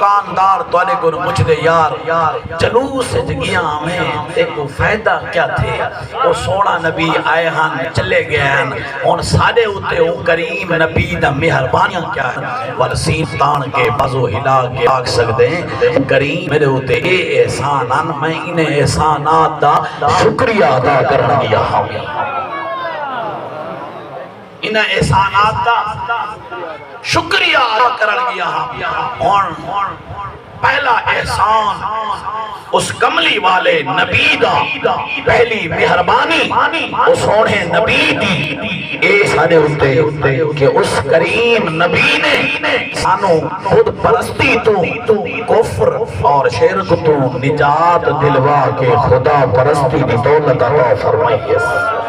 دکاندار توڑے کو مجھ دے یار جلوس جگیاں میں دیکھو فائدہ کیا تھے وہ سونا نبی آئے ہن چلے گئے ہیں ان سارے ہوتے وہ کریم نبی دا مہربانیاں کیا ہے ورسین تان کے بازو ہلا کے آگ سکتے ہیں کریم میرے ہوتے اے احسانان میں انہیں احسانات دا شکریہ ادا کرنا گیا ہوں انہیں احسانات دا شکریہ ادا کرنا گیا ہوں اور پہلا احسان اس کملی والے نبی دا پہلی مہربانی اس اوڑھے نبی دی اے سارے ہوتے کہ اس کریم نبی نے سانو خود پرستی تو کفر اور شرک تو نجات دلوا کے خدا پرستی دی دولت عطا فرمائی ہے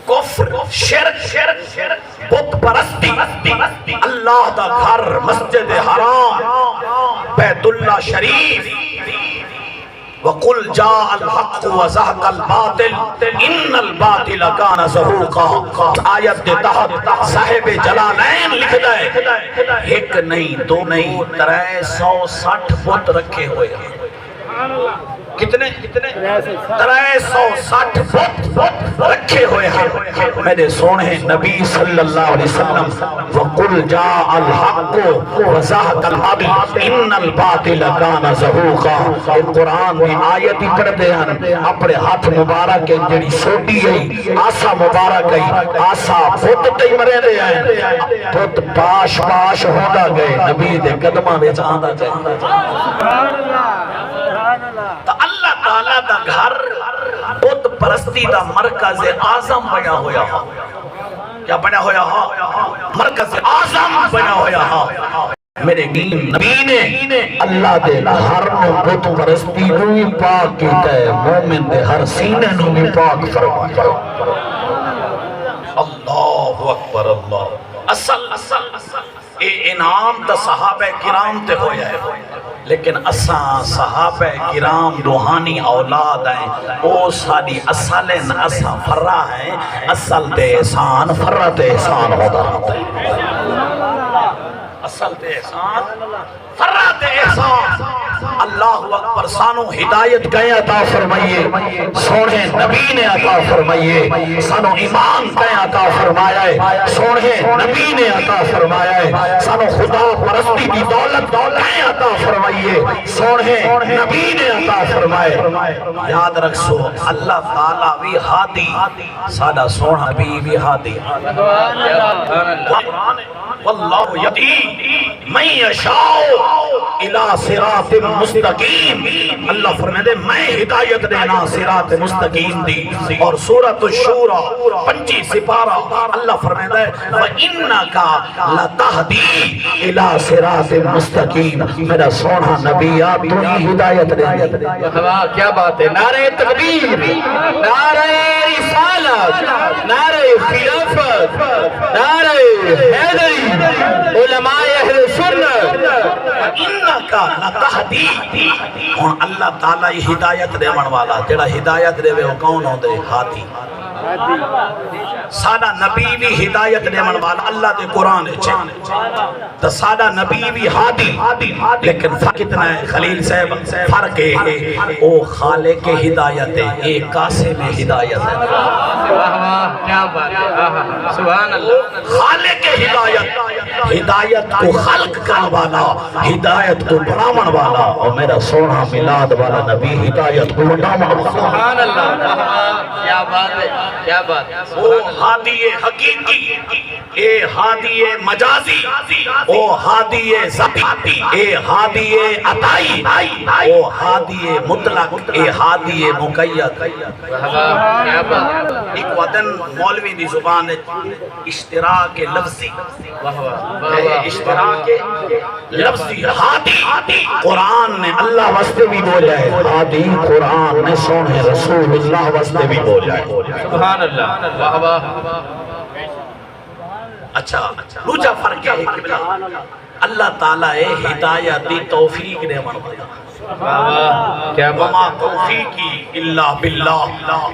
کفر شرک بت پرستی اللہ دا گھر مسجد حرام بیت اللہ شریف وَقُلْ جَاءَ الْحَقُّ وَزَهَقَ الْبَاطِلُ إِنَّ الْبَاطِلَ كَانَ زَهُوقًا آیت دے تحت صاحب جلالین لکھ دے ایک نہیں دو نہیں 360 بت رکھے ہوئے ہیں کتنے 360 بت رکھے ہوئے ہیں میرے سونے نبی صلی اللہ علیہ وسلم وَقُلْ جَاءَ الْحَقُّ وَزَهَقَ الْبَاطِلُ إِنَّ الْبَاطِلَ كَانَ زَهُوقًا ایک قرآن میں آیتی پڑھتے ہیں اپنے ہاتھ مبارک کے جڑی چھوٹی گئی آسا مبارک گئی آسا بت تے مرے دے ہیں بت پاش ہوتا گئے نبی دے قدمہ میں جاندہ جائے تو اللہ تعالیٰ دا گھر بت پرستی دا مرکز اعظم بنا ہویا ہا کیا بنا ہویا ہا مرکز اعظم بنا ہویا ہا میرے نبی نے اللہ دے گھر نو بت پرستی نو بھی پاک کیتا ہے مومن دے ہر سینے نو بھی پاک فرمایا اللہ اکبر اللہ اصل اے انعام دا صحابہ کرام تے ہویا ہے لیکن اساں صحابہ کرام روحانی اولاد ہیں او ساری اصلیں اساں فرہ ہیں اصل تے احسان فرہ تے احسان ہوتا رہتا ہے اصل تے احسان فرہ تے احسان اللہ اکبر سانو ہدایت گئے عطا فرمائیے سونے نبی نے عطا فرمائیے سانو ایمان گئے عطا فرمایا ہے سونے نبی نے عطا فرمایا ہے سانو خدا پرستی کی دولت گئے عطا فرمائیے سونے نبی نے عطا فرمائے یاد رکھو اللہ تعالیٰ بھی ہادی سادہ سونا نبی بھی ہادی واللہ یدی من یشاء الى صراط مستقیم اللہ فرمائے دے میں ہدایت دینا صراط مستقیم دی اور سورۃ الشورى 25 سپارہ اللہ فرمائے دے وَإِنَّكَ لَتَهْدِي إِلَى صِرَاطٍ مُسْتَقِيمٍ میرا سونا نبی آپ تو ہی ہدایت دے کیا بات ہے نعرہ تکبیر نعرہ رسالت نعرہ خلافت نعرہ حیدری علماء اہل سنت وَإِنَّكَ لَتَهْدِي اور اللہ تعالیٰ ہدایت دے من والا جڑا ہدایت دے وہ کون ہوں دے ہاتھی سادہ نبی بھی ہدایت دے من والا اللہ دے قرآن چھے تو سادہ نبی بھی ہادی لیکن فرق کتنا ہے خلیل صاحب فرق ہے او خالق ہدایت ہے ایک کاسے میں ہدایت ہے کیا بات ہے سبحان اللہ خالق ہدایت ہدایت کو خلق کرنے والا ہدایت کو بناون والا اور میرا سونا میلاد والا نبی ہدایت کو بناون والا سبحان اللہ کیا بات ہے کیا بات ہے او ہادی حقیقی اے ہادی مجازی او ہادی ذاتی اے ہادی عطائی او ہادی مطلق اے ہادی مقید کیا بات ہے ایک وطن مولوی دی زبان اشتراک لفظی اشتراک لفظی ہادی قرآن نے اللہ واسطے بھی بولا ہے ہادی قرآن نے سونے رسول اللہ واسطے بھی بولا ہے سبحان اللہ واہ واہ اچھا دوسرا فرق ہے کہ اللہ تعالیٰ ہدایت دی توفیق دے من والا کیا وما توفیقی الا باللہ،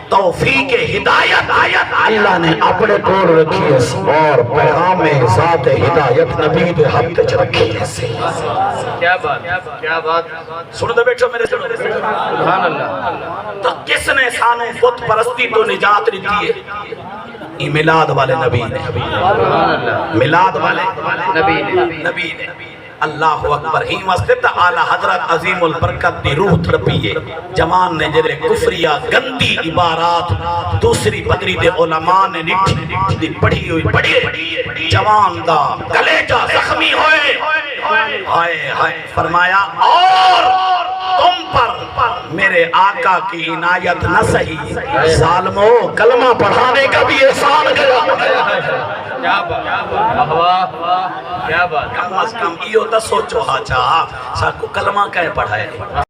توفیق ہدایت اللہ نے اپنے کول رکھی ہے اور پیغام ذات ہدایت نبی دے ہاتھ وچ رکھی ہے۔ کیا بات کیا بات، سن دے بیٹھو میرے سن، سبحان اللہ۔ تو کس نے سانو بت پرستی تو نجات دیتی ہے؟ یہ میلاد والے نبی نے، سبحان اللہ، میلاد والے نبی نے۔ اللہ اکبر، ہی واسطے تا اعلی حضرت عظیم البرکت دی روح ترپیے جوان نے جڑے کفریہ گندی عبارات دوسری بدری دے علماء نے نٹھی پڑھی ہوئی جوان دا کلیجہ زخمی ہوئے، ہائے ہائے فرمایا اور تم پر میرے آقا کی عنایت نہ سہی، ظالمو کلمہ پڑھانے کا بھی احسان کرا، کیا بات، واہ کیا بات، کم از کم یہ ہوتا سوچو ہاں چاہا ساکو کلمہ کہے پڑھائے